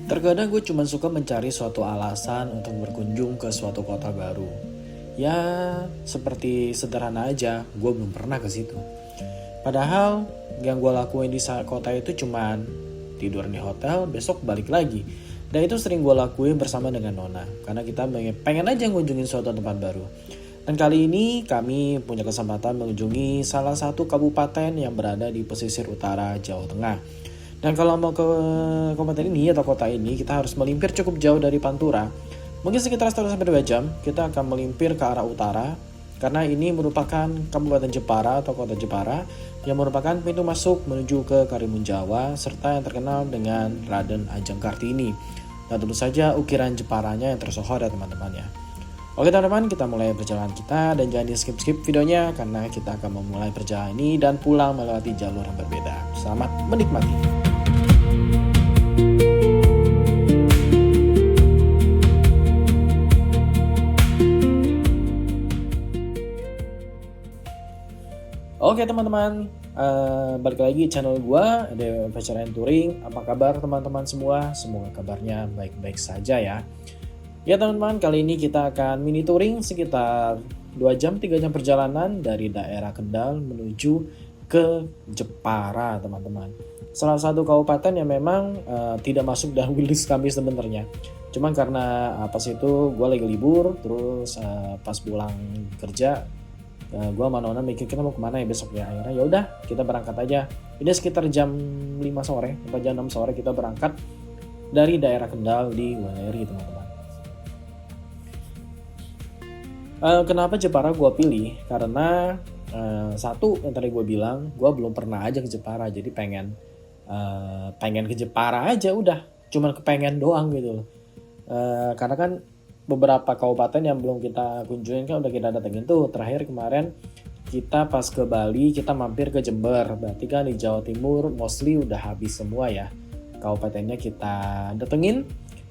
Terkadang gue cuma suka mencari suatu alasan untuk berkunjung ke suatu kota baru. Ya, seperti sederhana aja, gue belum pernah ke situ. Padahal yang gue lakuin di kota itu cuman tidur di hotel, besok balik lagi. Dan itu sering gue lakuin bersama dengan Nona, karena kita pengen aja ngunjungin suatu tempat baru. Dan kali ini kami punya kesempatan mengunjungi salah satu kabupaten yang berada di pesisir utara Jawa Tengah. Dan kalau mau ke kabupaten ini atau kota ini, kita harus melimpir cukup jauh dari Pantura. Mungkin sekitar 1-2 jam kita akan melimpir ke arah utara, karena ini merupakan Kabupaten Jepara atau Kota Jepara yang merupakan pintu masuk menuju ke Karimun Jawa serta yang terkenal dengan Raden Ajeng Kartini. Dan tentu saja ukiran Jeparanya yang tersohor ya teman-teman ya. Oke teman-teman, kita mulai perjalanan kita dan jangan di skip-skip videonya karena kita akan memulai perjalanan ini dan pulang melewati jalur yang berbeda. Selamat menikmati. Oke teman-teman, balik lagi channel gue, The Adventure and Touring. Apa kabar teman-teman semua? Semoga kabarnya baik-baik saja ya. Ya teman-teman, kali ini kita akan mini touring sekitar 2-3 jam perjalanan dari daerah Kendal menuju ke Jepara teman-teman. Salah satu kabupaten yang memang tidak masuk dalam list kami sebenarnya. Cuman karena pas itu gue lagi libur, terus pas pulang kerja, gue sama Nona mikir kita mau kemana ya besok ya. Akhirnya ya udah kita berangkat aja. Ini sekitar jam 5 sore atau jam 6 sore kita berangkat dari daerah Kendal di Weleri teman-teman. Kenapa Jepara gue pilih? Karena satu yang tadi gue bilang, gue belum pernah aja ke Jepara, jadi pengen ke Jepara aja udah, cuman kepengen doang gitu. Karena kan beberapa kabupaten yang belum kita kunjungin kan udah kita datengin tuh. Terakhir kemarin kita pas ke Bali kita mampir ke Jember, berarti kan di Jawa Timur mostly udah habis semua ya kabupatennya kita datengin.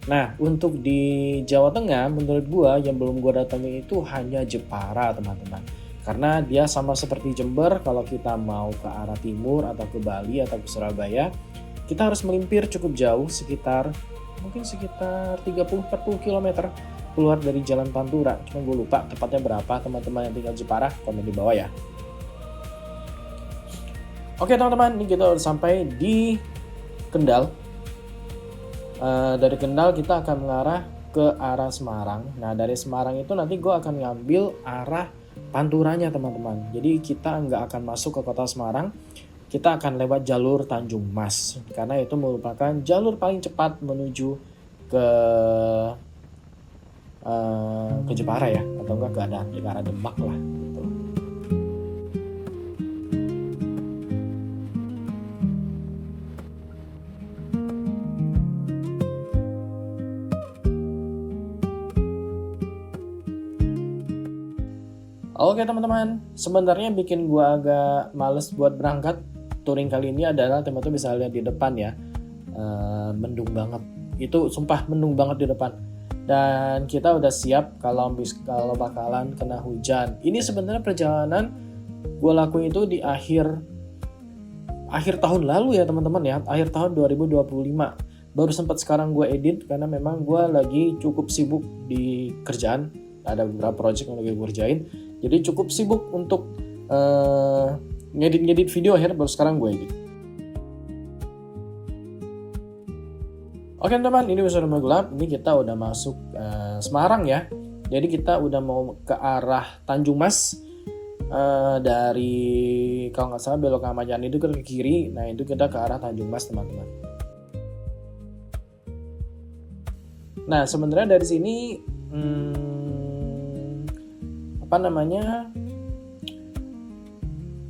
Nah, untuk di Jawa Tengah menurut gua yang belum gua datangin itu hanya Jepara, teman-teman. Karena dia sama seperti Jember, kalau kita mau ke arah timur atau ke Bali atau ke Surabaya, kita harus melimpir cukup jauh sekitar 30-40 km keluar dari Jalan Pantura. Cuma gue lupa tepatnya berapa, teman-teman yang tinggal Jepara komen di bawah ya. Oke teman-teman, ini kita udah sampai di Kendal. Dari Kendal kita akan mengarah ke arah Semarang. Nah dari Semarang itu nanti gue akan ngambil arah Panturanya teman-teman. Jadi kita nggak akan masuk ke kota Semarang, kita akan lewat jalur Tanjung Mas. Karena itu merupakan jalur paling cepat menuju ke Jepara ya, atau enggak ke arah Demak lah gitu. Oke teman-teman, sebenarnya bikin gua agak males buat berangkat touring kali ini adalah teman-teman bisa lihat di depan ya, mendung banget. Itu sumpah mendung banget di depan. Dan kita udah siap kalau bakalan kena hujan. Ini sebenarnya perjalanan gue lakuin itu di akhir tahun lalu ya teman-teman ya, akhir tahun 2025. Baru sempat sekarang gue edit karena memang gue lagi cukup sibuk di kerjaan. Ada beberapa project yang lagi gue kerjain. Jadi cukup sibuk untuk ngedit video, akhirnya baru sekarang gue edit. Oke teman-teman, ini sudah mulai gelap. Ini kita udah masuk Semarang ya. Jadi kita udah mau ke arah Tanjung Mas. Dari kalau nggak salah belok Kamayan itu ke kiri. Nah itu kita ke arah Tanjung Mas teman-teman. Nah sebenarnya dari sini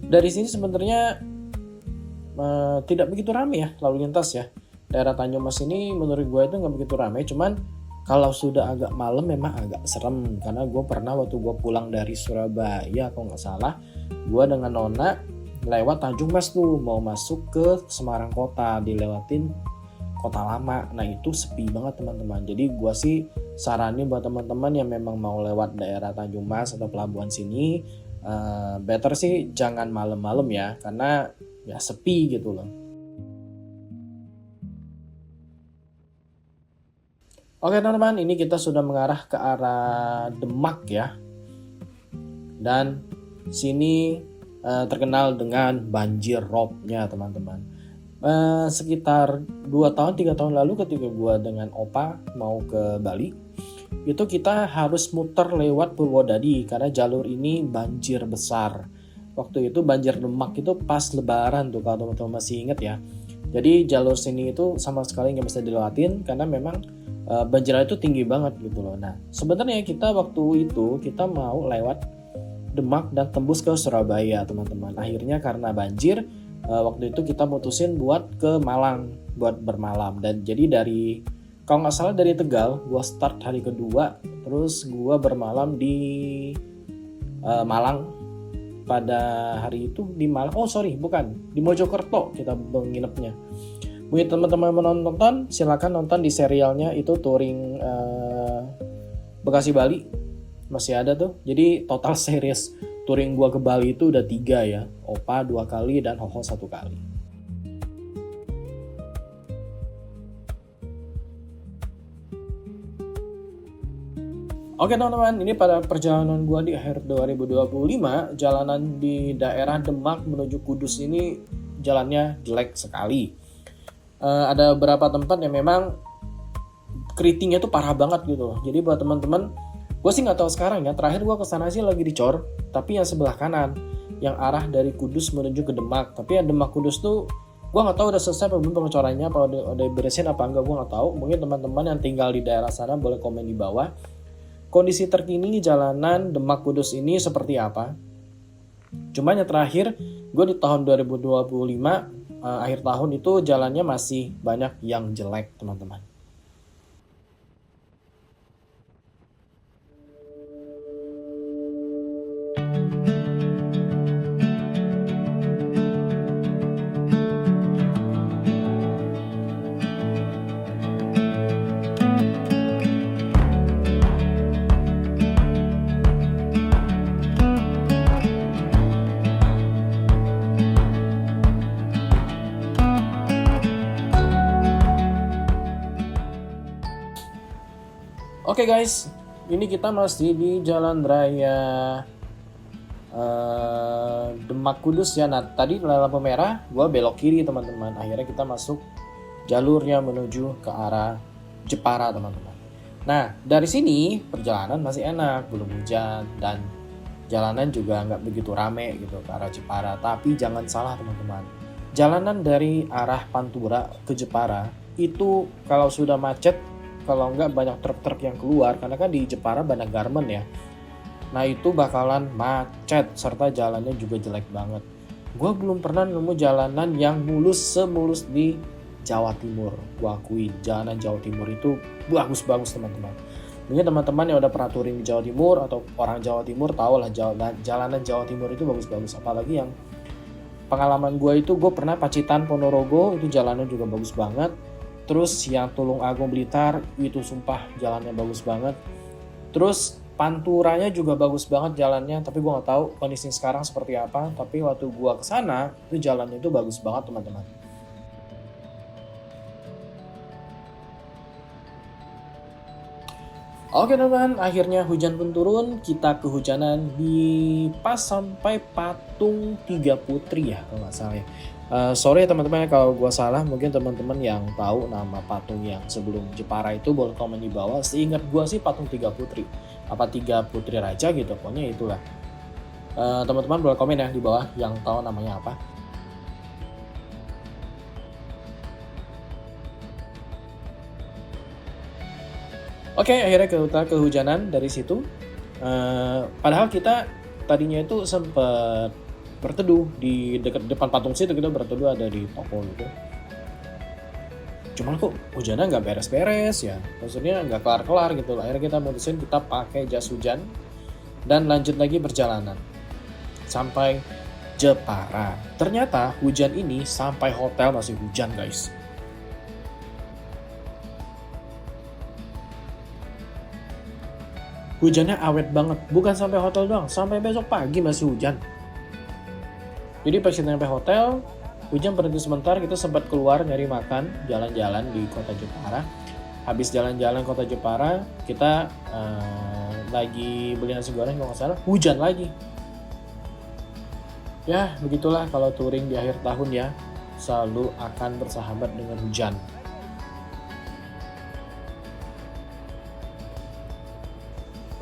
dari sini sebenarnya tidak begitu ramai ya lalu lintas ya. Daerah Tanjung Mas ini menurut gue itu nggak begitu ramai, cuman kalau sudah agak malam memang agak serem. Karena gue pernah waktu gue pulang dari Surabaya kalau nggak salah, gue dengan Nona lewat Tanjung Mas tuh mau masuk ke Semarang kota, dilewatin kota lama. Nah itu sepi banget teman-teman. Jadi gue sih saranin buat teman-teman yang memang mau lewat daerah Tanjung Mas atau pelabuhan sini, better sih jangan malam-malam ya, karena ya sepi gitu loh. Oke teman-teman, ini kita sudah mengarah ke arah Demak ya. Dan sini terkenal dengan banjir roobnya teman-teman. Sekitar 2-3 tahun lalu ketika gue dengan Opa mau ke Bali, itu kita harus muter lewat Purwodadi karena jalur ini banjir besar. Waktu itu banjir Demak itu pas lebaran tuh, kalau teman-teman masih inget ya. Jadi jalur sini itu sama sekali nggak bisa dilewatin karena memang banjirnya itu tinggi banget gitu loh. Nah sebenarnya kita waktu itu kita mau lewat Demak dan tembus ke Surabaya teman-teman. Akhirnya karena banjir waktu itu kita mutusin buat ke Malang buat bermalam. Dan jadi dari, kalau nggak salah dari Tegal, gua start hari kedua, terus gua bermalam di Malang. Pada hari itu di Malang, bukan, di Mojokerto kita menginapnya. Mungkin teman-teman menonton, silakan nonton di serialnya itu touring Bekasi Bali. Masih ada tuh. Jadi total series touring gua ke Bali itu udah 3 ya. Opa 2 kali dan Hoho 1 kali. Oke teman-teman, ini pada perjalanan gua di akhir 2025, jalanan di daerah Demak menuju Kudus ini jalannya jelek sekali. Ada beberapa tempat yang memang keritingnya tuh parah banget gitu loh. Jadi buat teman-teman, gue sih nggak tahu sekarang ya. Terakhir gue kesana sih lagi di Cor, tapi yang sebelah kanan, yang arah dari Kudus menuju ke Demak. Tapi yang Demak Kudus tuh gue nggak tahu udah selesai apa belum pengecorannya, apa udah beresin apa enggak, gue nggak tahu. Mungkin teman-teman yang tinggal di daerah sana boleh komen di bawah. Kondisi terkini jalanan Demak Kudus ini seperti apa? Cuman yang terakhir, gue di tahun 2025 akhir tahun itu jalannya masih banyak yang jelek teman-teman. Oke guys, ini kita masih di Jalan Raya Demak Kudus ya. Nah tadi lampu merah, gue belok kiri teman-teman. Akhirnya kita masuk jalurnya menuju ke arah Jepara teman-teman. Nah dari sini perjalanan masih enak, belum hujan dan jalanan juga nggak begitu rame gitu ke arah Jepara. Tapi jangan salah teman-teman, jalanan dari arah Pantura ke Jepara itu kalau sudah macet, kalau nggak banyak truk-truk yang keluar, karena kan di Jepara banyak garmen ya. Nah itu bakalan macet, serta jalannya juga jelek banget. Gue belum pernah nemu jalanan yang mulus semulus di Jawa Timur. Gue akui jalanan Jawa Timur itu bagus-bagus teman-teman. Mungkin teman-teman yang udah pernah touring di Jawa Timur atau orang Jawa Timur tahu lah jalanan Jawa Timur itu bagus-bagus. Apalagi yang pengalaman gue itu, gue pernah Pacitan Ponorogo, itu jalannya juga bagus banget. Terus yang Tulung Agung Blitar itu sumpah jalannya bagus banget. Terus Panturanya juga bagus banget jalannya, tapi gue nggak tahu kondisi sekarang seperti apa. Tapi waktu gue kesana itu jalannya itu bagus banget teman-teman. Oke teman-teman, akhirnya hujan pun turun. Kita kehujanan di pas sampai patung Tiga Putri ya kalau nggak salah ya. Sorry ya teman-teman kalau gue salah, mungkin teman-teman yang tahu nama patung yang sebelum Jepara itu boleh komen di bawah. Seingat gue sih patung Tiga Putri, apa Tiga Putri Raja gitu, pokoknya itulah. Teman-teman boleh komen ya di bawah yang tahu namanya apa. Oke, akhirnya kita kehujanan dari situ. Padahal kita tadinya itu sempat berteduh di depan patung situ, kita berteduh ada di toko gitu. Cuman kok hujannya nggak beres-beres ya, maksudnya nggak kelar-kelar gitu. Akhirnya kita mutusin kita pakai jas hujan dan lanjut lagi perjalanan sampai Jepara. Ternyata hujan ini sampai hotel masih hujan guys. hujannya awet banget. Bukan sampai hotel doang, sampai besok pagi masih hujan. Jadi pas kita sampai hotel, hujan berhenti sebentar, kita sempat keluar nyari makan, jalan-jalan di kota Jepara. Habis jalan-jalan kota Jepara, kita lagi beli nasi goreng kalau nggak salah, hujan lagi. Ya, begitulah kalau touring di akhir tahun ya, selalu akan bersahabat dengan hujan.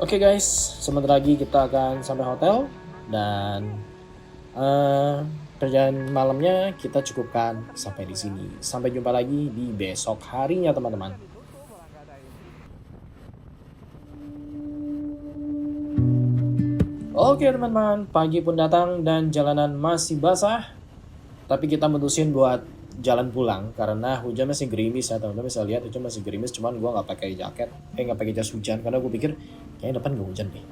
Oke guys, sebentar lagi kita akan sampai hotel dan perjalanan malamnya kita cukupkan sampai di sini. Sampai jumpa lagi di besok harinya teman-teman. Oke teman-teman, pagi pun datang dan jalanan masih basah. Tapi kita mutusin buat jalan pulang karena hujan masih gerimis ya teman-teman, bisa lihat hujan masih gerimis. Cuman gue nggak pakai jaket, nggak pakai jas hujan karena gue pikir kayaknya depan nggak hujan nih.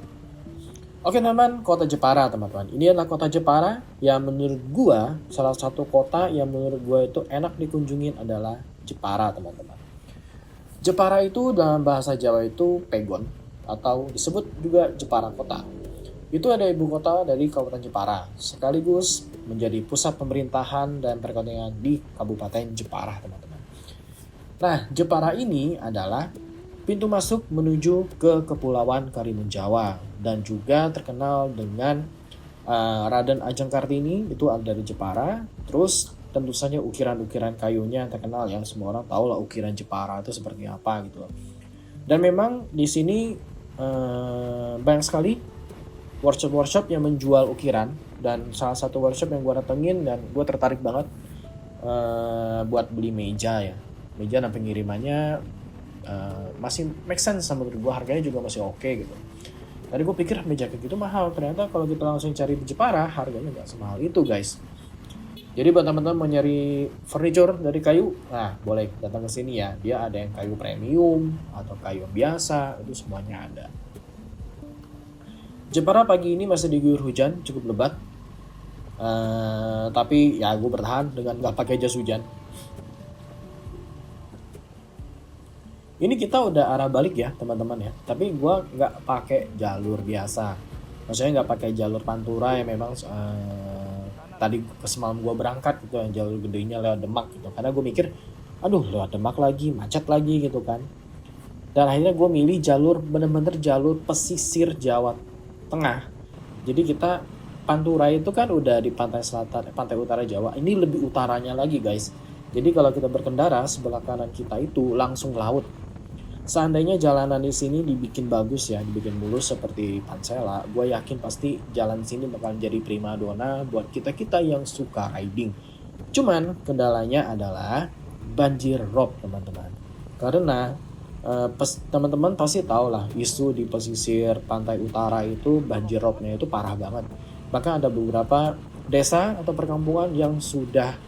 Oke teman-teman, kota Jepara teman-teman. Ini adalah kota Jepara yang menurut gua salah satu kota yang menurut gua itu enak dikunjungin adalah Jepara teman-teman. Jepara itu dalam bahasa Jawa itu Pegon atau disebut juga Jepara Kota. Itu ada ibu kota dari Kabupaten Jepara, sekaligus menjadi pusat pemerintahan dan perekonomian di Kabupaten Jepara teman-teman. Nah, Jepara ini adalah pintu masuk menuju ke Kepulauan Karimun Jawa dan juga terkenal dengan Raden Ajeng Kartini, itu ada dari Jepara. Terus tentu saja ukiran-ukiran kayunya terkenal yang semua orang tahu lah ukiran Jepara itu seperti apa gitu. Dan memang di sini banyak sekali workshop-workshop yang menjual ukiran, dan salah satu workshop yang gue datengin dan gue tertarik banget buat beli meja ya. Meja dan pengirimannya masih make sense sama menurut gue, harganya juga masih oke gitu. Tadi gue pikir meja kayak gitu mahal, ternyata kalau kita langsung cari di Jepara harganya nggak semahal itu guys. Jadi buat teman-teman mau nyari furniture dari kayu, nah boleh datang ke sini ya. Dia ada yang kayu premium atau kayu biasa, itu semuanya ada. Jepara pagi ini masih diguyur hujan cukup lebat, tapi ya gue bertahan dengan nggak pakai jas hujan. Ini kita udah arah balik ya teman-teman ya, tapi gue nggak pakai jalur biasa, maksudnya nggak pakai jalur Pantura yang memang tadi semalam gue berangkat gitu, yang jalur gedenya lewat Demak gitu, karena gue mikir aduh lewat Demak lagi macet lagi gitu kan. Dan akhirnya gue milih jalur bener-bener jalur pesisir Jawa Tengah. Jadi kita Pantura itu kan udah di pantai selatan, pantai utara Jawa, ini lebih utaranya lagi guys. Jadi kalau kita berkendara sebelah kanan kita itu langsung laut. Seandainya jalanan di sini dibikin bagus ya, dibikin mulus seperti Pansela, gue yakin pasti jalan sini bakal jadi primadona buat kita-kita yang suka riding. Cuman kendalanya adalah banjir rob teman-teman. Karena teman-teman pasti tahu lah isu di pesisir pantai utara itu banjir robnya itu parah banget. Bahkan ada beberapa desa atau perkampungan yang sudah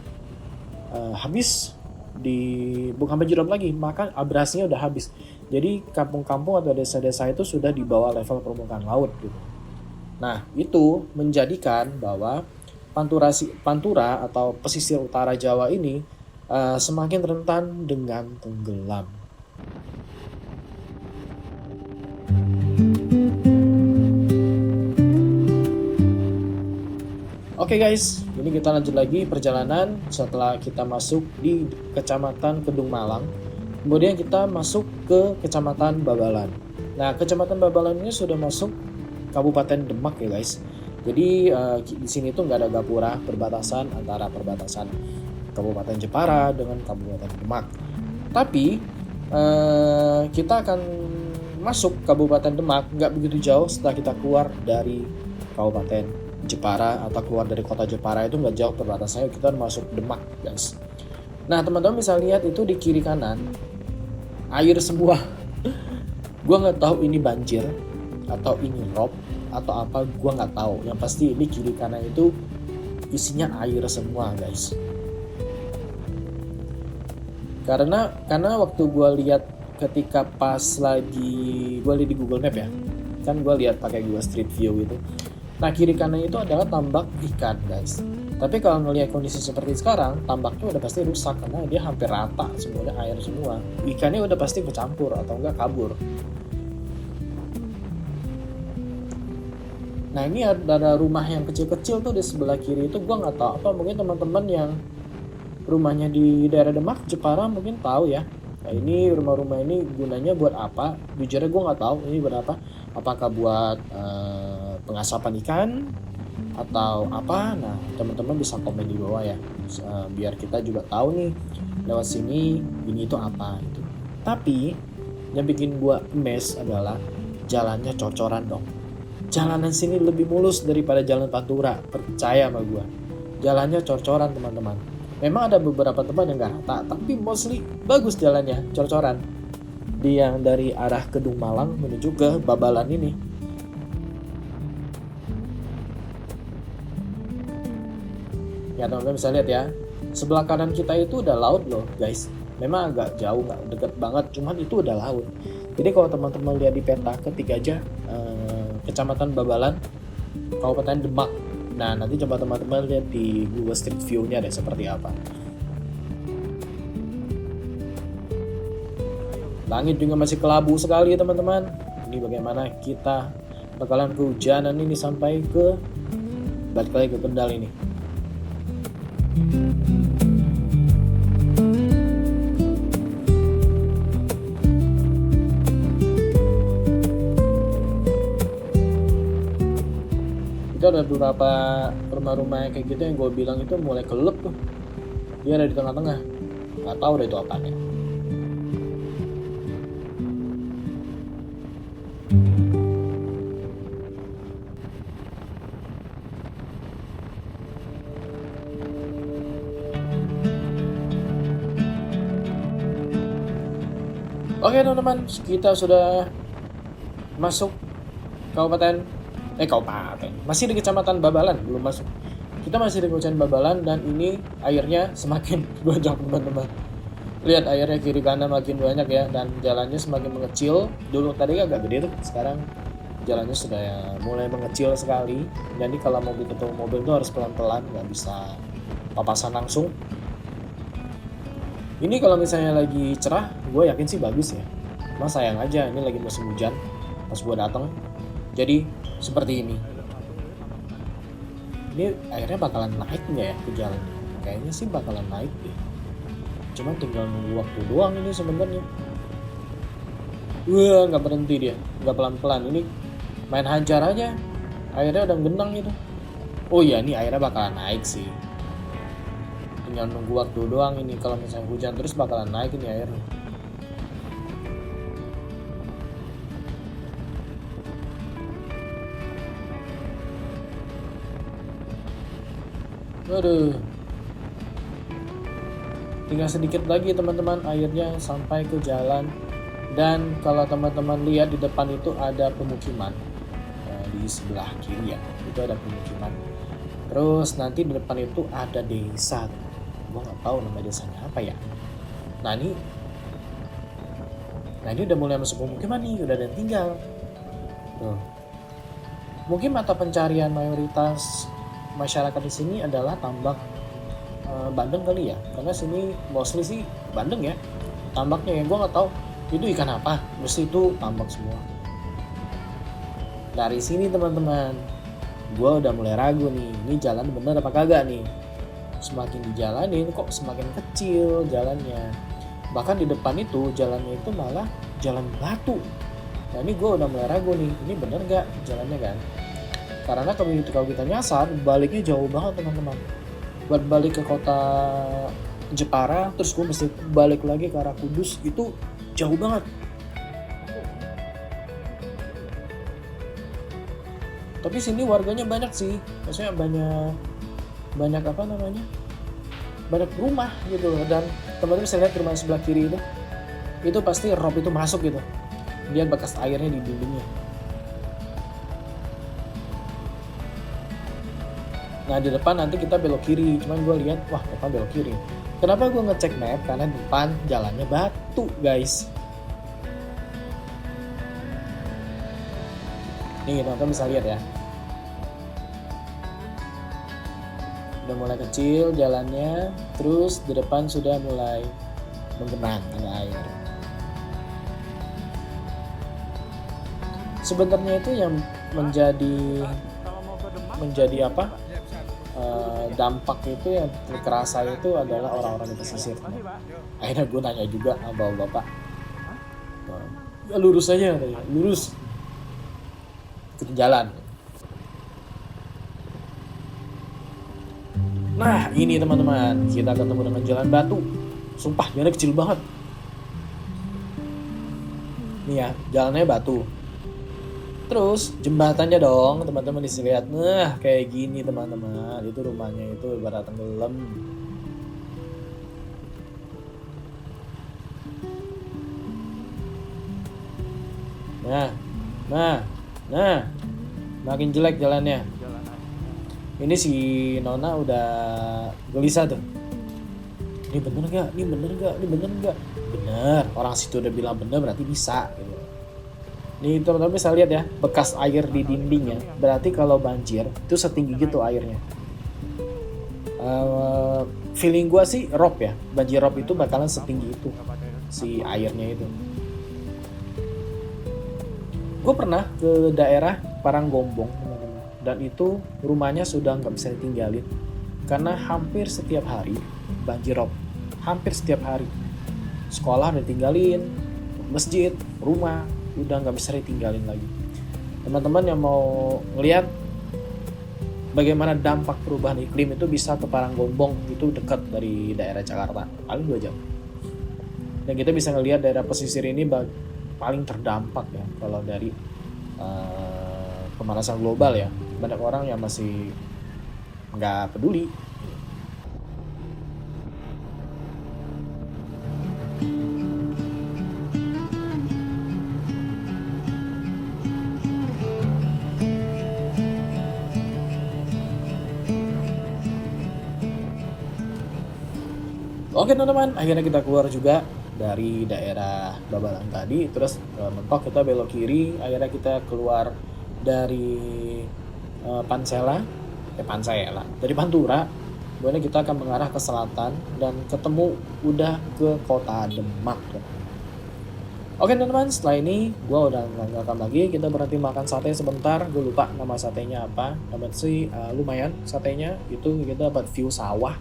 habis bukan banjir rob lagi, maka abrasinya udah habis. Jadi kampung-kampung atau desa-desa itu sudah di bawah level permukaan laut gitu. Nah, itu menjadikan bahwa Pantura atau pesisir utara Jawa ini semakin rentan dengan tenggelam. Oke guys, ini kita lanjut lagi perjalanan setelah kita masuk di Kecamatan Kedung Malang. Kemudian kita masuk ke Kecamatan Babalan. Nah, Kecamatan Babalan ini sudah masuk Kabupaten Demak ya guys. Jadi di sini tuh nggak ada gapura perbatasan antara perbatasan Kabupaten Jepara dengan Kabupaten Demak. Tapi kita akan masuk Kabupaten Demak nggak begitu jauh setelah kita keluar dari Kabupaten Jepara atau keluar dari kota Jepara itu nggak jauh perbatasannya, kita masuk Demak guys. Nah teman-teman bisa lihat itu di kiri kanan air semua. Gue nggak tahu ini banjir atau ini rob atau apa, gue nggak tahu. Yang pasti ini kiri kanan itu isinya air semua guys. Karena waktu gue lihat ketika pas lagi gue lihat di Google Map ya, kan gue lihat pakai Google Street View itu. Nah kiri kanan itu adalah tambak ikan guys. Tapi kalau ngelihat kondisi seperti sekarang, tambaknya udah pasti rusak karena dia hampir rata, semuanya air semua. Ikannya udah pasti bercampur atau enggak kabur. Nah ini ada rumah yang kecil-kecil tuh di sebelah kiri itu, gue nggak tahu apa, mungkin teman-teman yang rumahnya di daerah Demak, Jepara mungkin tahu ya. Nah ini rumah-rumah ini gunanya buat apa? Jujurnya gue nggak tahu ini buat apa. Apakah buat pengasapan ikan atau apa? Nah teman-teman bisa komen di bawah ya, biar kita juga tahu nih lewat sini ini itu apa itu. Tapi yang bikin gue emes adalah jalannya cocoran dong. Jalanan sini lebih mulus daripada jalan Pantura, percaya sama gue. Jalannya cocoran teman-teman. Memang ada beberapa tempat yang gak rata, tapi mostly bagus jalannya, cocoran. Di yang dari arah Kedung Malang menuju ke Babalan ini. Ya teman-teman bisa lihat ya, sebelah kanan kita itu udah laut loh guys. Memang agak jauh, gak deket banget, cuman itu udah laut. Jadi kalau teman-teman lihat di peta, ketik aja Kecamatan Babalan, Kabupaten Demak. Nah nanti coba teman-teman lihat di Google Street View-nya deh seperti apa. Langit juga masih kelabu sekali ya teman-teman. Ini bagaimana kita bakalan kehujanan ini sampai ke balik lagi ke Kendal ini. Itu ada beberapa rumah-rumah yang kayak gitu yang gue bilang itu mulai kelelep tuh. Dia ada di tengah-tengah. Gak tahu deh itu apanya. Oke teman-teman, kita sudah masuk kabupaten masih di Kecamatan Babalan, belum masuk. Kita masih di Kecamatan Babalan dan ini airnya semakin banyak teman-teman. Lihat airnya kiri kanan makin banyak ya, dan jalannya semakin mengecil. Dulu tadi agak gede tuh, sekarang jalannya sudah mulai mengecil sekali. Jadi kalau mobil ketemu mobil itu harus pelan-pelan, nggak bisa papasan langsung. Ini kalau misalnya lagi cerah, gue yakin sih bagus ya. Cuma sayang aja ini lagi musim hujan pas gue datang. Jadi seperti ini. Ini akhirnya bakalan naik nggak ya ke jalan? Kayaknya sih bakalan naik deh. Cuma tinggal nunggu waktu doang ini sebenarnya. Wah nggak berhenti dia, nggak pelan-pelan. Ini main hajar aja. Airnya udah genang gitu. Oh iya ini airnya bakalan naik sih. Tinggal nunggu waktu doang ini. Kalau misalnya hujan terus bakalan naik ini airnya. Aduh, tinggal sedikit lagi teman-teman airnya sampai ke jalan. Dan kalau teman-teman lihat di depan itu ada pemukiman, di sebelah kiri ya itu ada pemukiman. Terus nanti di depan itu ada desa, gue nggak tahu nama desanya apa ya. Nah ini udah mulai masuk pemukiman nih, udah ada yang tinggal tuh. Mungkin mata pencarian mayoritas masyarakat di sini adalah tambak bandeng kali ya, karena sini mostly sih bandeng ya tambaknya ya. Gue nggak tahu itu ikan apa, mesti itu tambak semua. Dari sini teman-teman, gue udah mulai ragu nih, ini jalan bener apa kagak nih. Semakin dijalanin kok semakin kecil jalannya. Bahkan di depan itu jalannya itu malah jalan batu. Nah ini gue udah mulai ragu nih, ini bener gak jalannya kan. Karena kalau kita nyasar, baliknya jauh banget teman-teman. Buat balik ke kota Jepara, terus gue mesti balik lagi ke arah Kudus, itu jauh banget. Tapi sini warganya banyak sih, maksudnya banyak apa namanya, banyak rumah gitu loh. Dan teman-teman bisa lihat rumah sebelah kiri itu pasti rob itu masuk gitu. Lihat bekas airnya di dindingnya. Nah di depan nanti kita belok kiri, cuman gue lihat wah depan belok kiri. Kenapa gue ngecek map? Karena depan jalannya batu guys. Nih teman-teman bisa lihat ya, udah mulai kecil jalannya, terus di depan sudah mulai menggenang ada air. Sebenarnya itu yang menjadi menjadi apa? Dampak itu yang terasa itu adalah orang-orang di pesisir. Akhirnya gue nanya juga sama bapak, ya lurus aja, lurus ke jalan. Nah ini teman-teman, kita ketemu dengan jalan batu. Sumpah jalannya kecil banget. Nih ya, jalannya batu. Terus jembatannya dong teman-teman bisa lihat. Nah kayak gini teman-teman, itu rumahnya itu ibarat tenggelam. Nah, makin jelek jalannya. Ini si Nona udah gelisah tuh. Ini bener gak? Ini bener gak? Ini bener gak? Bener, orang situ udah bilang bener berarti bisa gitu. Nih teman-teman bisa lihat ya, bekas air di dindingnya. Berarti kalau banjir itu setinggi gitu airnya. Feeling gue sih rob ya, banjir rob itu bakalan setinggi itu si airnya itu. Gue pernah ke daerah Paranggombong teman-teman, dan itu rumahnya sudah nggak bisa ditinggalin karena hampir setiap hari banjir rob, hampir setiap hari. Sekolah udah tinggalin, masjid, rumah udah nggak bisa ditinggalin lagi. Teman-teman yang mau ngeliat bagaimana dampak perubahan iklim itu bisa ke Paranggombong, itu dekat dari daerah Jakarta, paling 2 jam. Dan kita bisa ngelihat daerah pesisir ini paling terdampak ya kalau dari pemanasan global ya. Banyak orang yang masih nggak peduli. Oke teman-teman, akhirnya kita keluar juga dari daerah Babalang tadi, terus mentok kita belok kiri, akhirnya kita keluar dari Pansela, dari Pantura. Kemudian kita akan mengarah ke selatan dan ketemu udah ke kota Demak. Oke teman-teman, setelah ini gue udah nggak ngerekam lagi, kita berhenti makan sate sebentar. Gue lupa nama satenya apa, dapat sih lumayan satenya, itu kita dapat view sawah.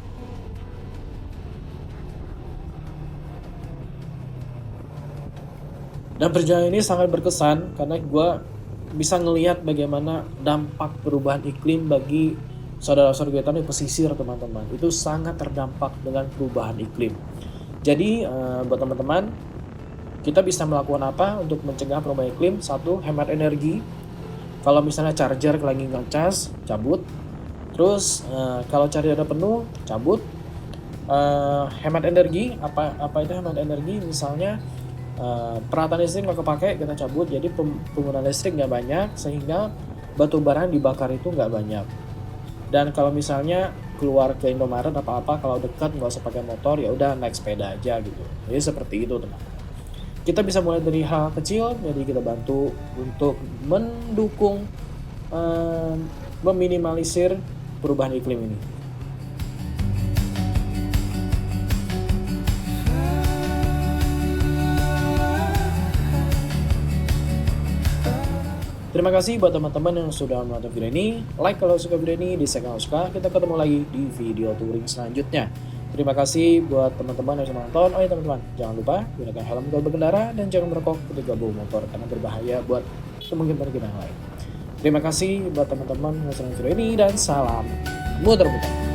Dan perjalanan ini sangat berkesan karena gue bisa ngelihat bagaimana dampak perubahan iklim bagi saudara-saudara kita di pesisir teman-teman. Itu sangat terdampak dengan perubahan iklim. Jadi buat teman-teman, kita bisa melakukan apa untuk mencegah perubahan iklim? 1, hemat energi. Kalau misalnya charger lagi ngecas, cabut. Terus kalau charger udah penuh, cabut. Hemat energi, apa itu hemat energi? Misalnya peralatan listrik nggak kepake, kita cabut, jadi penggunaan listrik nggak banyak sehingga batu bara yang dibakar itu nggak banyak. Dan kalau misalnya keluar ke Indomaret apa-apa, kalau dekat nggak usah pakai motor, ya udah naik sepeda aja gitu. Jadi seperti itu teman. Kita bisa mulai dari hal kecil, jadi kita bantu untuk mendukung meminimalisir perubahan iklim ini. Terima kasih buat teman-teman yang sudah menonton video ini. Like kalau suka video ini, dislike kalau suka. Kita ketemu lagi di video touring selanjutnya. Terima kasih buat teman-teman yang sudah menonton. Oh ya teman-teman, jangan lupa gunakan helm kalau berkendara dan jangan merokok ketika bawa motor karena berbahaya buat teman-teman kita yang lain. Terima kasih buat teman-teman yang sudah menonton video ini dan salam muter-muter.